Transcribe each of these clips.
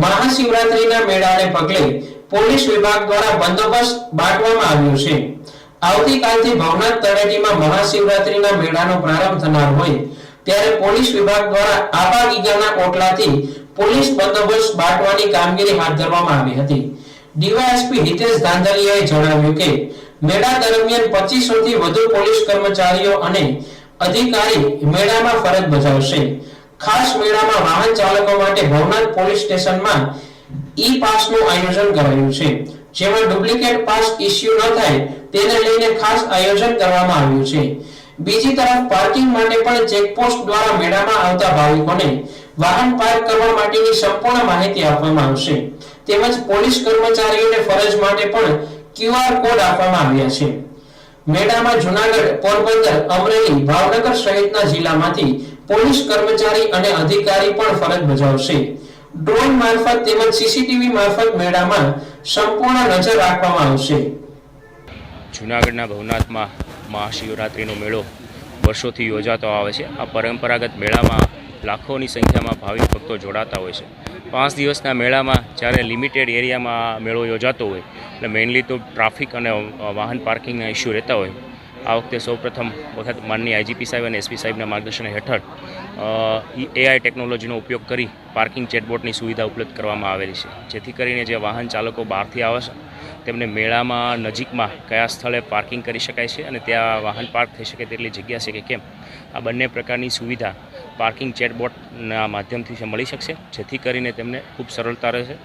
મહાશિવરાત્રીના મેળાને પગલે પોલીસ વિભાગ દ્વારા બંદોબસ્ત બાંટવામાં આવ્યો છે। આવતીકાલથી ભવનાથ તળેટીમાં મહાશિવરાત્રીના મેળાનો પ્રારંભ થનાર હોય ત્યારે પોલીસ વિભાગ દ્વારા આબા ગીગાના ઓટલાથી પોલીસ બંદોબસ્ત બાંટવાની કામગીરી હાથ ધરવામાં આવી હતી। ડીવાયએસપી હિતેશ ધાંધલિયાએ જણાવ્યું કે મેળા દરમિયાન 2500 થી વધુ પોલીસ કર્મચારીઓ અને અધિકારી મેળામાં ફરજ બજાવશે। ખાસ મેળામાં વાહન ચાલકો માટે ભવનાથ પોલીસ સ્ટેશનમાં ઈ પાસનું આયોજન કરાયું છે, જેમાં ડુપ્લિકેટ પાસ ઇસ્યુ ન થાય તેને લઈને ખાસ આયોજન કરવામાં આવ્યું છે। બીજી તરફ પાર્કિંગ માટે પણ ચેકપોસ્ટ દ્વારા મેળામાં આવતા ભાવિકોને વાહન પાર્ક કરવા માટેની સંપૂર્ણ માહિતી આપવામાં આવશે, તેમજ પોલીસ કર્મચારીઓને ફરજ માટે પણ QR કોડ આપવામાં આવ્યા છે। મેળામાં જૂનાગઢ, પોરબંદર, અમરેલી, ભાવનગર સહિતના જિલ્લામાંથી પોલીસ કર્મચારી અને અધિકારી પણ ફરજ બજાવશે। ડ્રોન મારફત તેમજ સીસીટીવી મારફત મેળામાં સંપૂર્ણ નજર રાખવામાં આવશે। જૂનાગઢના ભવનાથમાં મહાશિવરાત્રિનો મેળો વર્ષોથી યોજાતો આવે છે। આ પરંપરાગત મેળામાં લાખોની સંખ્યામાં ભાવિક ભક્તો જોડાતા હોય છે। 5 દિવસના મેળામાં જ્યારે લિમિટેડ એરિયામાં મેળો યોજાતો હોય એટલે મેઇનલી તો ટ્રાફિક અને વાહન પાર્કિંગના ઇસ્યુ રહેતા હોય। આ વખતે સૌપ્રથમ વખત માનનીય આઈજીપી સાહેબ અને એસપી સાહેબના માર્ગદર્શન હેઠળ AI ટેકનોલોજીનો ઉપયોગ કરી પાર્કિંગ ચેટબોટની સુવિધા ઉપલબ્ધ કરવામાં આવેલી છે, જેથી કરીને જે વાહન ચાલકો બહારથી આવે છે તેમને મેળામાં નજીકમાં કયા સ્થળે પાર્કિંગ કરી શકાય છે અને ત્યાં વાહન પાર્ક થઈ શકે તેટલી જગ્યા છે કે કેમ, આ બંને પ્રકારની સુવિધા પાર્કિંગ ચેટબોટના માધ્યમથી મળી શકશે, જેથી કરીને તેમને ખૂબ સરળતા રહેશે।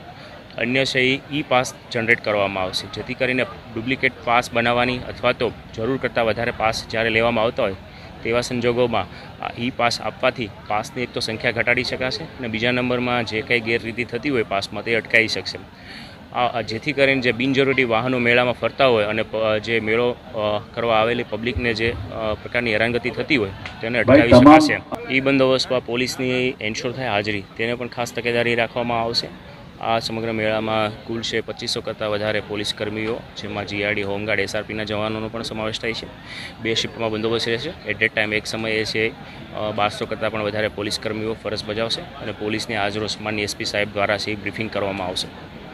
અન્ય છે ઈ પાસ જનરેટ કરવામાં આવશે, જેથી કરીને ડુપ્લિકેટ પાસ બનાવવાની અથવા તો જરૂર કરતાં વધારે પાસ જ્યારે લેવામાં આવતા હોય તેવા સંજોગોમાં આ ઈ પાસ આપવાથી પાસની એક તો સંખ્યા ઘટાડી શકાશે અને બીજા નંબરમાં જે કંઈ ગેરરીતિ થતી હોય પાસમાં તે અટકાવી શકશે। જેથી કરીને જે બિનજરૂરી વાહનો મેળામાં ફરતા હોય અને જે મેળો કરવા આવેલી પબ્લિકને જે પ્રકારની હેરાનગતિ થતી હોય તેને અટકાવી શકાશે। ઈ બંદોબસ્તમાં પોલીસની એન્શ્યોર થાય હાજરી તેને પણ ખાસ તકેદારી રાખવામાં આવશે। આ સમગ્ર મેળામાં કુલ છે 2500 કરતાં વધારે પોલીસ કર્મીઓ, જેમાં જીઆરડી, હોમગાર્ડ, એસઆરપીના જવાનોનો પણ સમાવેશ થાય છે। 2 શિફ્ટમાં બંદોબસ્ત રહેશે। એટ એ ટાઈમ એક સમયે છે 1200 કરતાં પણ વધારે પોલીસ કર્મીઓ ફરજ બજાવશે અને પોલીસની આજરોજ માનનીય એસપી સાહેબ દ્વારા છે બ્રીફિંગ કરવામાં આવશે।